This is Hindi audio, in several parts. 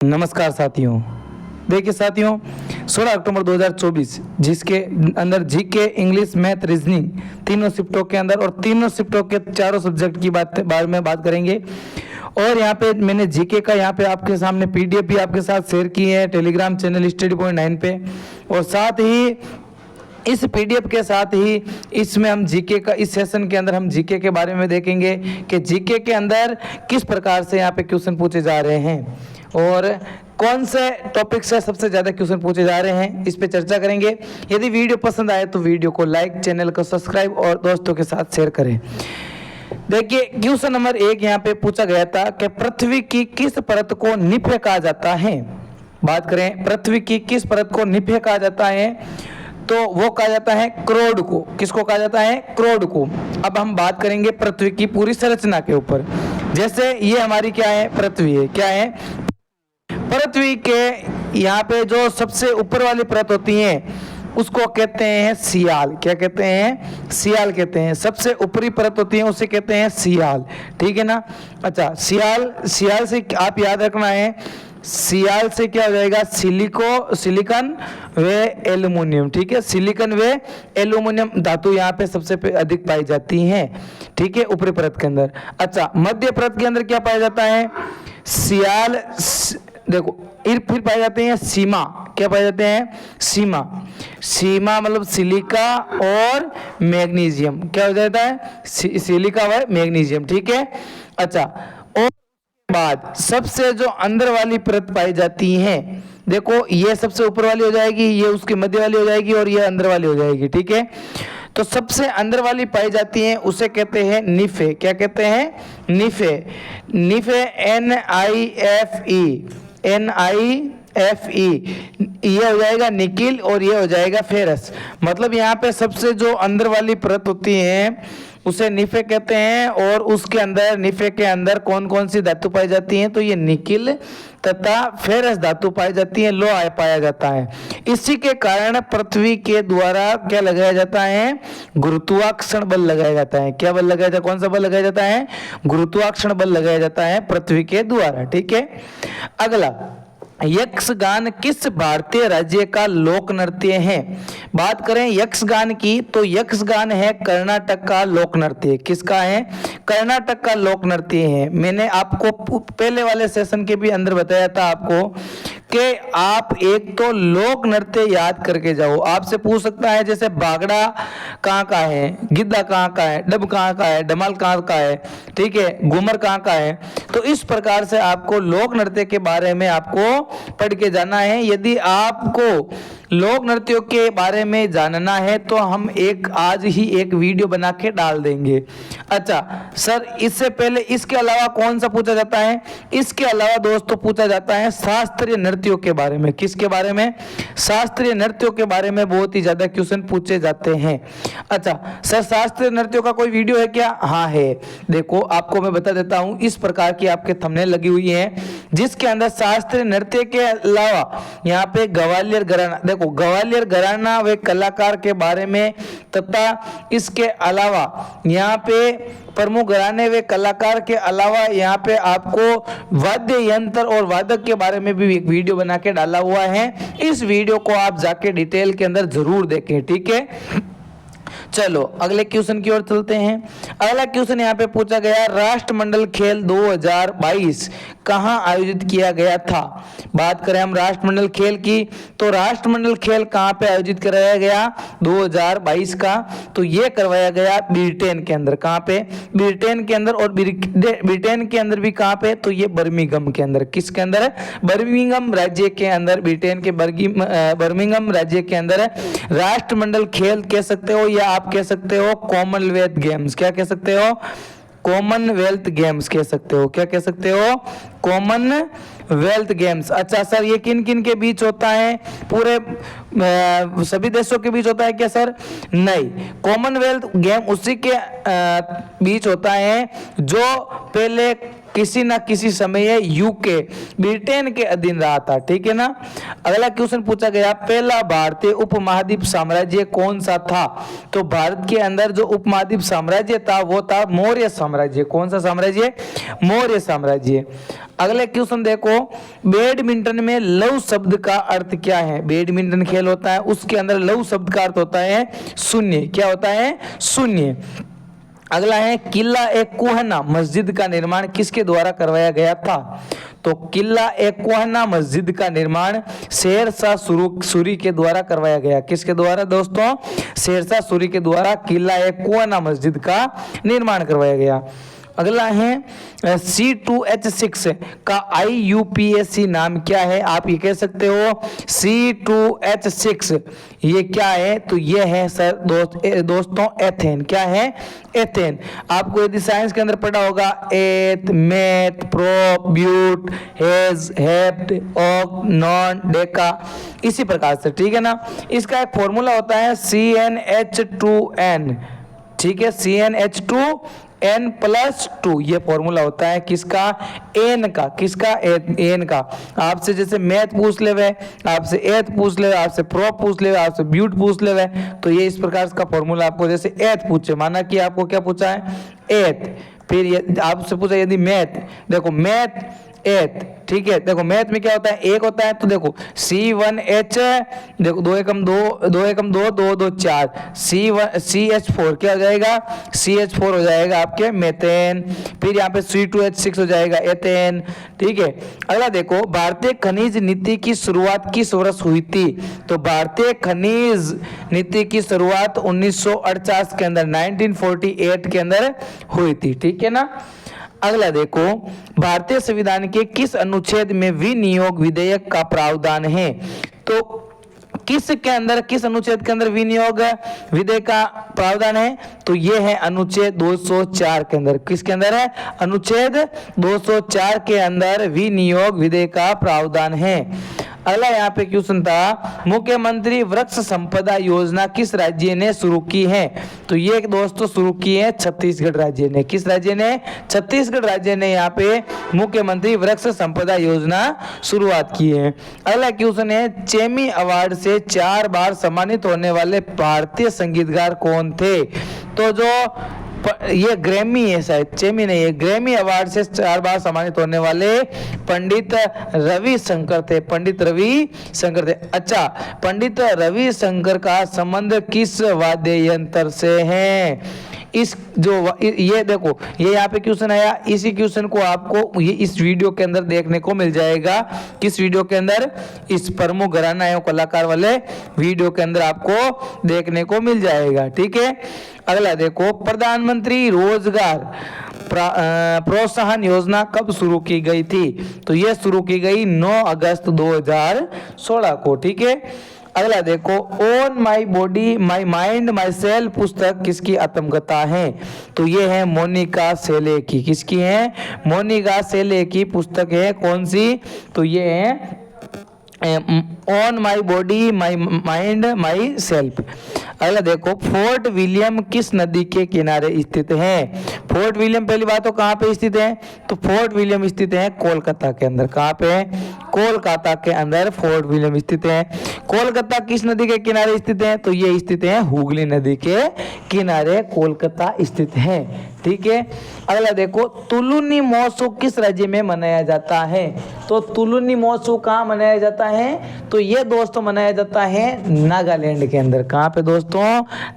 नमस्कार साथियों। देखिए साथियों, 16 अक्टूबर 2024 जिसके अंदर जीके, इंग्लिश, मैथ, रीजनिंग तीनों शिफ्टों के अंदर और तीनों शिफ्टों के चारों सब्जेक्ट की बारे में बात करेंगे। और यहाँ पे मैंने जीके का यहाँ पे आपके सामने पीडीएफ भी आपके साथ शेयर की है टेलीग्राम चैनल स्टडी पॉइंट 9 पे। और साथ ही इस पीडीएफ के साथ ही इसमें हम जीके का इस सेशन के अंदर हम जीके के बारे में देखेंगे कि जीके के अंदर किस प्रकार से यहाँ पे क्वेश्चन पूछे जा रहे हैं और कौन से टॉपिक से सबसे ज़्यादा क्वेश्चन पूछे जा रहे हैं, इस पे चर्चा करेंगे। यदि वीडियो पसंद आए तो वीडियो को लाइक, चैनल को सब्सक्राइब और दोस्तों के साथ शेयर करें। देखिए क्वेश्चन नंबर 1 यहाँ पे पूछा गया था कि पृथ्वी की किस परत को निफ्य कहा जाता है। बात करें पृथ्वी की किस परत को निफ्य कहा जाता है तो वो कहा जाता है क्रोड को। किसको कहा जाता है? क्रोड को। अब हम बात करेंगे पृथ्वी की पूरी संरचना के ऊपर। जैसे ये हमारी क्या है? पृथ्वी है। क्या है? पृथ्वी के यहाँ पे जो सबसे ऊपर वाली परत होती है उसको कहते हैं सियाल। क्या कहते हैं? सियाल कहते हैं। सबसे ऊपरी परत होती है उसे कहते हैं सियाल। ठीक है ना? अच्छा, सियाल से आप याद रखना है, सियाल से क्या हो जाएगा? सिलिकॉन व एल्युमिनियम। ठीक है, सिलिकॉन व एल्युमिनियम धातु यहाँ पे सबसे अधिक पाई जाती हैं। ठीक है, ऊपरी परत के अंदर। अच्छा, मध्य परत के अंदर क्या पाया जाता है? सियाल देखो, फिर पाए जाते हैं सीमा। क्या पाए जाते हैं? सीमा मतलब सिलिका और मैग्नीशियम। क्या हो जाता है? सिलिका व मैग्नीशियम। ठीक है। अच्छा, और बाद सबसे जो अंदर वाली परत पाई जाती है, देखो ये सबसे ऊपर वाली हो जाएगी, ये उसकी मध्य वाली हो जाएगी और ये अंदर वाली हो जाएगी। ठीक है, तो सबसे अंदर वाली पाई जाती है उसे कहते हैं निफे। क्या कहते हैं? निफे। NiFe ये हो जाएगा निकिल और ये हो जाएगा फेरस। मतलब यहाँ पे सबसे जो अंदर वाली परत होती है उसे निफे कहते हैं और उसके अंदर निफे के अंदर कौन कौन सी धातु पाई जाती हैं तो ये निकिल तथा फेरस धातु पाई जाती है, लोहा पाया जाता है। इसी के कारण पृथ्वी के द्वारा क्या लगाया जाता है? गुरुत्वाकर्षण बल लगाया जाता है। क्या बल लगाया जाता है? कौन सा बल लगाया जाता है? गुरुत्वाकर्षण बल लगाया जाता है पृथ्वी के द्वारा। ठीक है। अगला, यक्षगान किस भारतीय राज्य का लोक नृत्य है? बात करें यक्षगान की तो यक्षगान है कर्नाटक का लोक नृत्य। किसका है? कर्नाटक का लोक नृत्य है। मैंने आपको पहले वाले सेशन के भी अंदर बताया था आपको कि आप एक तो लोक नृत्य याद करके जाओ। आपसे पूछ सकता है जैसे भागड़ा कहाँ का है, गिद्दा कहाँ का है, डब कहाँ का है, धमाल कहाँ का है, ठीक है, घूमर कहाँ का है। तो इस प्रकार से आपको लोक नृत्य के बारे में आपको पढ़ के जाना है। यदि आपको लोक नृत्यों के बारे में जानना है तो हम आज ही एक वीडियो बना के डाल देंगे। अच्छा सर, इससे पहले इसके अलावा कौन सा पूछा जाता है? इसके अलावा दोस्तों पूछा जाता है शास्त्रीय नृत्यों के बारे में। किसके बारे में? शास्त्रीय नृत्यों के बारे में बहुत ही ज्यादा क्वेश्चन पूछे जाते हैं। अच्छा सर, शास्त्रीय नृत्यों का कोई वीडियो है क्या? हाँ है। देखो आपको मैं बता देता हूं, इस प्रकार की आपके थंबनेल लगी हुई है जिसके अंदर शास्त्रीय नृत्य के अलावा यहाँ पे ग्वालियर घराना, देखो ग्वालियर घराना वे कलाकार के बारे में तथा इसके अलावा यहाँ पे प्रमुख घराने वे कलाकार के अलावा यहाँ पे आपको वाद्य यंत्र और वादक के बारे में भी एक वीडियो बना के डाला हुआ है। इस वीडियो को आप जाके डिटेल के अंदर जरूर देखें। ठीक है, चलो अगले क्वेश्चन की ओर चलते हैं। अगला क्वेश्चन यहाँ पे पूछा गया, राष्ट्रमंडल खेल 2022 कहाँ आयोजित किया गया था? बात करें हम राष्ट्रमंडल खेल की तो राष्ट्रमंडल खेल कहाँ पे आयोजित कराया गया 2022 का? तो ये करवाया गया ब्रिटेन के अंदर। कहाँ पे? ब्रिटेन के अंदर। और ब्रिटेन के अंदर भी कहाँ पे? तो ये बर्मिंघम के अंदर। किसके अंदर? बर्मिंघम राज्य के अंदर। ब्रिटेन के बर्मिंघम राज्य के अंदर राष्ट्रमंडल खेल कह सकते हो या आप कह सकते हो कॉमनवेल्थ गेम्स। क्या कह सकते हो? कॉमनवेल्थ गेम्स कह सकते हो। क्या कह सकते हो? Commonwealth games. अच्छा सर, ये किन किन के बीच होता है? पूरे सभी देशों के बीच होता है क्या सर? नहीं, कॉमनवेल्थ गेम उसी के बीच होता है जो पहले किसी ना किसी समय ये यूके ब्रिटेन के अधीन रहा था, ठीक है ना। अगला क्वेश्चन पूछा गया, पहला भारतीय उपमहाद्वीप साम्राज्य कौन सा था? तो भारत के अंदर जो उपमहाद्वीप साम्राज्य था वो था मौर्य साम्राज्य। कौन सा साम्राज्य? मौर्य साम्राज्य। अगले क्वेश्चन देखो, बैडमिंटन में लव शब्द का अर्थ क्या है? बैडमिंटन खेल होता है, उसके अंदर लव शब्द का अर्थ होता है शून्य। क्या होता है? शून्य। अगला है, किला ए कोहना मस्जिद का निर्माण किसके द्वारा करवाया गया था? तो किला ए कोहना मस्जिद का निर्माण शेरशाह सूरी के द्वारा करवाया गया। किसके द्वारा दोस्तों? शेरशाह सूरी के द्वारा किला ए कोहना मस्जिद का निर्माण करवाया गया। अगला है, C2H6 का IUPAC नाम क्या है? आप ये कह सकते हो C2H6 ये क्या है? तो ये है सर दोस्तों एथेन। क्या है? एथेन। आपको यदि साइंस के अंदर पढ़ा होगा eth, meth, pro, but, hex, hept, oct, non, deca, इसी प्रकार से, ठीक है ना। इसका एक फॉर्मूला होता है CnH2n, ठीक है, CnH2n+2 ये फॉर्मूला होता है किसका? एन का। किसका? एन का। आपसे जैसे मैथ पूछ ले, आपसे एथ पूछ ले, आपसे प्रो पूछ ले, आपसे ब्यूट पूछ ले, तो ये इस प्रकार का फॉर्मूला आपको, जैसे एथ पूछे, माना कि आपको क्या पूछा है? एथ। फिर आपसे पूछा यदि मैथ, देखो मैथ एथ, ठीक है। देखो मैथ में क्या होता है? एक होता है, तो देखो C1H, देखो 2 एकम 2, 2 एकम 2, 2 2 4, CH4 क्या हो जाएगा? CH4 हो जाएगा आपके मेथेन। फिर यहाँ पे C2H6 हो जाएगा एथेन, ठीक है। अगला देखो, भारतीय खनिज नीति की शुरुआत किस वर्ष हुई थी? तो भारतीय खनिज नीति की शुरुआत 1948 के अंदर, 1948 के अंदर हुई थी, ठीक है ना। अगला देखो, भारतीय संविधान के किस अनुच्छेद में विनियोग विधेयक का प्रावधान है? तो किस के अंदर, किस अनुच्छेद के अंदर विनियोग विधेयक का प्रावधान है? तो ये है अनुच्छेद 204 के अंदर। किसके अंदर है? अनुच्छेद 204 के अंदर विनियोग विधेयक का प्रावधान है। अगला यहाँ पे क्वेश्चन था, मुख्यमंत्री वृक्ष संपदा योजना किस राज्य ने शुरू की है? तो ये दोस्तों शुरू की है छत्तीसगढ़ राज्य ने। किस राज्य ने? छत्तीसगढ़ राज्य ने यहाँ पे मुख्यमंत्री वृक्ष संपदा योजना शुरुआत की है। अगला क्वेश्चन है, चेमी अवार्ड से 4 बार सम्मानित होने वाले भारतीय संगीतकार कौन थे? तो जो ये ग्रैमी है, शायद चेमी नहीं है, ग्रैमी अवार्ड से 4 बार सम्मानित होने वाले पंडित रवि शंकर थे। पंडित रवि शंकर थे। अच्छा, पंडित रवि शंकर का संबंध किस वाद्य यंत्र से है? इस जो ये देखो, ये यहाँ पे क्वेश्चन आया, इसी क्वेश्चन को आपको ये इस वीडियो के अंदर देखने को मिल जाएगा। किस वीडियो के अंदर? इस प्रमुख घराना एवं कलाकार वाले वीडियो के अंदर आपको देखने को मिल जाएगा, ठीक है। अगला देखो, प्रधानमंत्री रोजगार प्रोत्साहन योजना कब शुरू की गई थी? तो यह शुरू की गई 9 अगस्त 2016 को, ठीक है। अगला देखो, own my body my mind my self पुस्तक किसकी आत्मकथा है? तो ये है मोनिका सेले की। किसकी है? मोनिका सेले की पुस्तक है। कौन सी? तो ये है on my body my mind my self. अगला देखो, फोर्ट विलियम किस नदी के किनारे स्थित है? फोर्ट विलियम पहली बात तो कहाँ पे स्थित है? तो फोर्ट विलियम स्थित है कोलकाता के अंदर। कहाँ पे है? कोलकाता के अंदर फोर्ट विलियम स्थित है। कोलकाता किस नदी के किनारे स्थित है? तो ये स्थित है हुगली नदी के किनारे कोलकाता स्थित है, ठीक है। अगला देखो, तुलुनी महोत्सव किस राज्य में मनाया जाता है? तो तुलुनी महोत्सव कहाँ मनाया जाता है? तो ये दोस्तों मनाया जाता है नागालैंड के अंदर। कहाँ पे दोस्तों?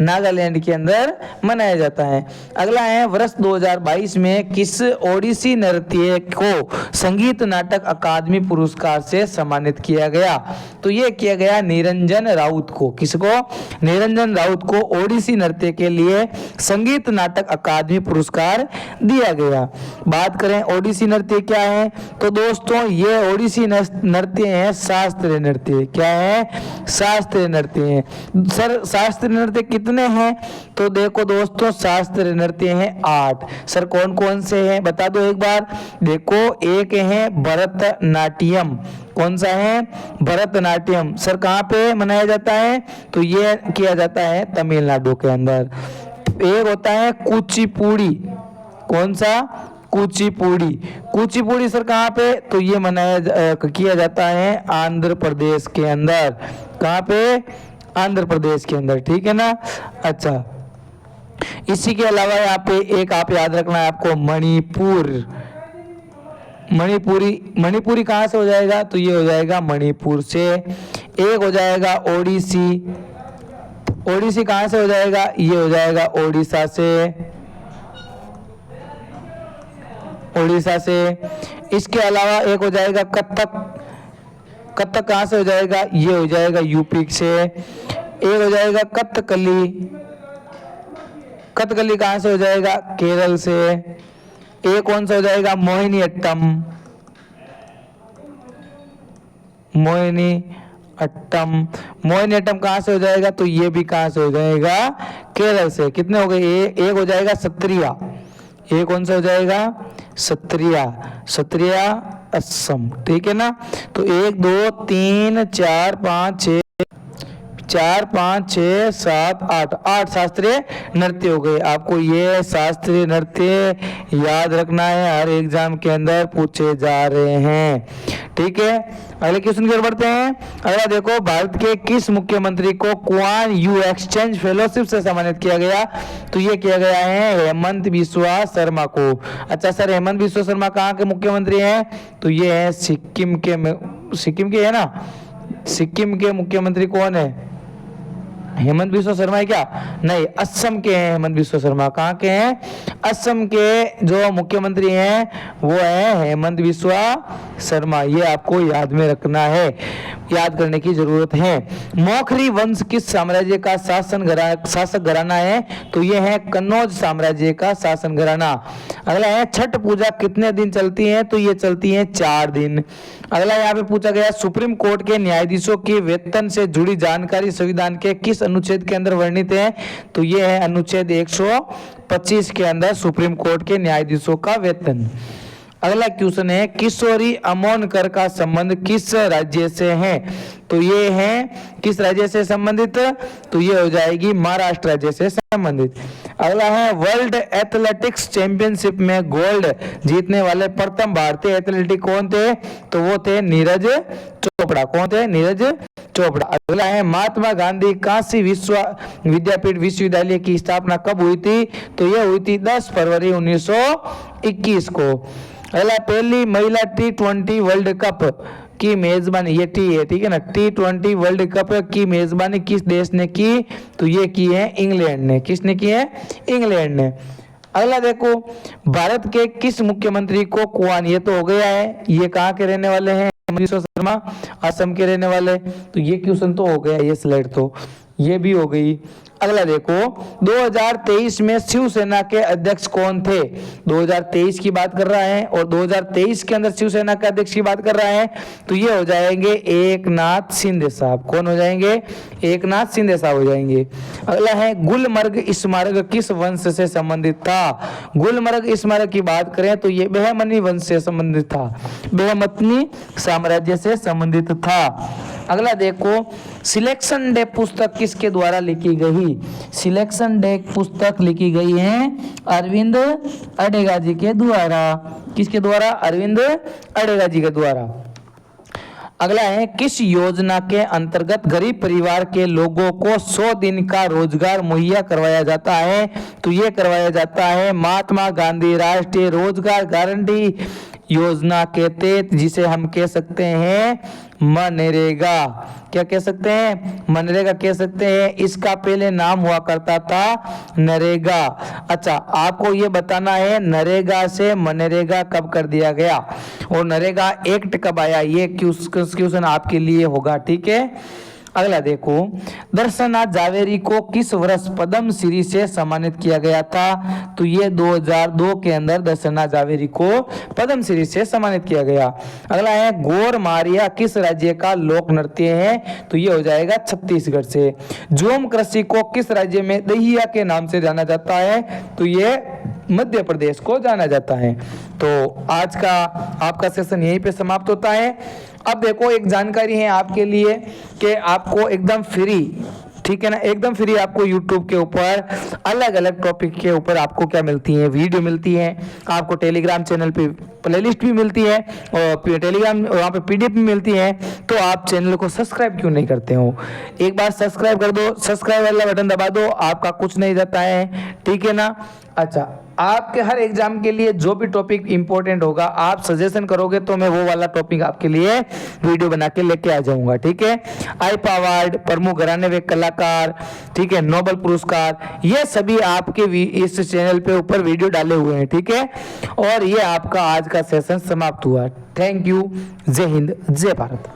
नागालैंड के अंदर मनाया जाता है। अगला है, वर्ष 2022 में किस ओडिसी नृत्य को संगीत नाटक अकादमी पुरस्कार से सम्मानित किया गया? तो ये किया गया निरंजन राउत को। किसको? निरंजन राउत को ओडिसी नृत्य के लिए संगीत नाटक अकादमी पुरस्कार दिया गया। बात करें ओडिसी नृत्य क्या है? तो दोस्तों ये ओडिसी नृत्य है शास्त्रीय नृत्य। क्या है? शास्त्रीय नृत्य है। सर शास्त्रीय नृत्य कितने हैं? तो देखो दोस्तों, शास्त्रीय नृत्य हैं 8। सर कौन कौन से हैं बता दो एक बार। देखो, एक है भरतनाट्यम। कौन सा है? भरतनाट्यम। सर कहाँ पे मनाया जाता है? तो ये किया जाता है तमिलनाडु के अंदर। एक होता है कुचिपुड़ी। कौन सा? कुचिपुड़ी। कुचिपुड़ी सर कहाँ पे? तो ये किया जाता है आंध्र प्रदेश के अंदर। कहाँ पे? आंध्र प्रदेश के अंदर, ठीक है ना। अच्छा, इसी के अलावा यहाँ पे एक आप याद रखना है आपको, मणिपुर। मणिपुरी कहाँ से हो जाएगा? तो ये हो जाएगा मणिपुर से। एक हो जाएगा ओडिसी। ओडिसी कहाँ से हो जाएगा? ये हो जाएगा ओडिशा से। ओडिशा से। इसके अलावा एक हो जाएगा कथक। कथक कहाँ से हो जाएगा? ये हो जाएगा यूपी से। एक हो जाएगा कथकली। कथकली कहाँ से हो जाएगा? केरल से। एक कौन सा हो जाएगा? मोहिनीअट्टम। मोहिनीअट्टम। मोहिनीअट्टम कहाँ से हो जाएगा? तो ये भी कहाँ से हो जाएगा? केरल से। कितने हो गए? एक हो जाएगा सत्रिया। ये कौन सा हो जाएगा? सत्रिया। सत्रिया असम, ठीक है ना। तो 1 2 3 4 5 6 4 5 6 7 8 8 शास्त्रीय नृत्य हो गए। आपको ये शास्त्रीय नृत्य याद रखना है, हर एग्जाम के अंदर पूछे जा रहे हैं, ठीक है। अगले क्वेश्चन की ओर बढ़ते हैं। अगला देखो, भारत के किस मुख्यमंत्री को क्वान यू एक्सचेंज फेलोशिप से सम्मानित किया गया? तो ये किया गया है हेमंत बिस्वा शर्मा को। अच्छा सर, हेमंत बिस्वा शर्मा कहाँ के मुख्यमंत्री हैं? तो ये है सिक्किम के है ना। सिक्किम के मुख्यमंत्री कौन है? हेमंत बिस्वा शर्मा है क्या? नहीं, असम के हैं हेमंत बिस्वा शर्मा। कहाँ के हैं? असम के जो मुख्यमंत्री हैं वो है हेमंत बिस्वा शर्मा। ये आपको याद में रखना है, याद करने की जरूरत है। मौखरी वंश किस साम्राज्य का शासक घराना है? तो ये है कन्नौज साम्राज्य का शासन घराना। अगला है, छठ पूजा कितने दिन चलती है? तो ये चलती है 4 दिन। अगला यहाँ पे पूछा गया, सुप्रीम कोर्ट के न्यायाधीशों के वेतन से जुड़ी जानकारी संविधान के किस अनुच्छेद के अंदर वर्णित है? तो ये है अनुच्छेद 125 के अंदर सुप्रीम कोर्ट के न्यायाधीशों का वेतन। अगला क्वेश्चन है, किशोरी अमोनकर का संबंध किस राज्य से है? तो ये है किस राज्य से संबंधित? तो ये हो जाएगी महाराष्ट्र राज्य से संबंधित। अगला है, वर्ल्ड एथलेटिक्स चैंपियनशिप में गोल्ड जीतने वाले प्रथम भारतीय एथलेटिक कौन थे? तो वो थे नीरज चोपड़ा। कौन थे? नीरज चोपड़ा। अगला है, महात्मा गांधी काशी विद्यापीठ विश्वविद्यालय की स्थापना कब हुई थी? तो ये हुई थी 10 फरवरी 1921 को। अगला, पहली महिला T20 वर्ल्ड कप की मेजबानी, ये टी है, ठीक है ना। T20 वर्ल्ड कप की मेजबानी किस देश ने की? तो ये की है इंग्लैंड ने। किसने की है? इंग्लैंड ने। अगला देखो, भारत के किस मुख्यमंत्री को कुआन, ये तो हो गया है, ये कहाँ के रहने वाले हैं? हेमंत शर्मा, असम के रहने वाले। तो ये क्वेश्चन तो हो गया, ये स्लाइड तो ये भी हो गई। अगला देखो, 2023 में शिवसेना के अध्यक्ष कौन थे? 2023 की बात कर रहा है और 2023 के अंदर शिवसेना के अध्यक्ष की बात कर रहा है। तो ये हो जाएंगे एकनाथ शिंदे साहब। कौन हो जाएंगे? एकनाथ शिंदे साहब हो जाएंगे। अगला है, गुलमर्ग स्मारक किस वंश से संबंधित था? गुलमर्ग स्मारक की बात करें तो ये बहमनी वंश से संबंधित था, बहमनी साम्राज्य से संबंधित था। अगला देखो, सिलेक्शन डे पुस्तक किसके द्वारा लिखी गई? सिलेक्शन डे पुस्तक लिखी गई है अरविंद अडेगा जी के द्वारा। किसके द्वारा? अरविंद अडेगा जी के द्वारा। अगला है, किस योजना के अंतर्गत गरीब परिवार के लोगों को 100 दिन का रोजगार मुहैया करवाया जाता है? तो ये करवाया जाता है महात्मा गांधी राष्ट्रीय रोजगार गारंटी योजना के तहत, जिसे हम कह सकते हैं मनरेगा। क्या कह सकते हैं? मनरेगा कह सकते हैं। इसका पहले नाम हुआ करता था नरेगा। अच्छा, आपको ये बताना है नरेगा से मनरेगा कब कर दिया गया और नरेगा एक्ट कब आया, ये क्वेश्चन आपके लिए होगा, ठीक है। अगला देखो, दर्शनाथ जावेरी को किस वर्ष पद्म श्री से सम्मानित किया गया था? तो ये 2002 के अंदर दर्शनाथ जावेरी को पद्म श्री से सम्मानित किया गया। अगला है, गोर मारिया किस राज्य का लोक नृत्य है? तो ये हो जाएगा छत्तीसगढ़ से। जोम कृषि को किस राज्य में दहिया के नाम से जाना जाता है? तो ये मध्य प्रदेश को जाना जाता है। तो आज का आपका सेशन यहीं पे समाप्त होता है। अब देखो, एक जानकारी है आपके लिए कि आपको एकदम फ्री ठीक है ना, एकदम फ्री आपको YouTube के ऊपर अलग अलग टॉपिक के ऊपर आपको क्या मिलती है, वीडियो मिलती है, आपको टेलीग्राम चैनल पे प्लेलिस्ट भी मिलती है और टेलीग्राम वहाँ पे PDF भी मिलती है। तो आप चैनल को सब्सक्राइब क्यों नहीं करते हो? एक बार सब्सक्राइब कर दो, सब्सक्राइब वाला बटन दबा दो, आपका कुछ नहीं जाता है, ठीक है ना। अच्छा, आपके हर एग्जाम के लिए जो भी टॉपिक इंपॉर्टेंट होगा आप सजेशन करोगे तो मैं वो वाला टॉपिक आपके लिए वीडियो बना के लेके आ जाऊंगा, ठीक है। आईपा अवार्ड, प्रमुख घराने वे कलाकार, ठीक है, नोबेल पुरस्कार, ये सभी आपके इस चैनल पे ऊपर वीडियो डाले हुए हैं, ठीक है। और ये आपका आज का सेशन समाप्त हुआ। Thank you. जय हिंद, जय भारत।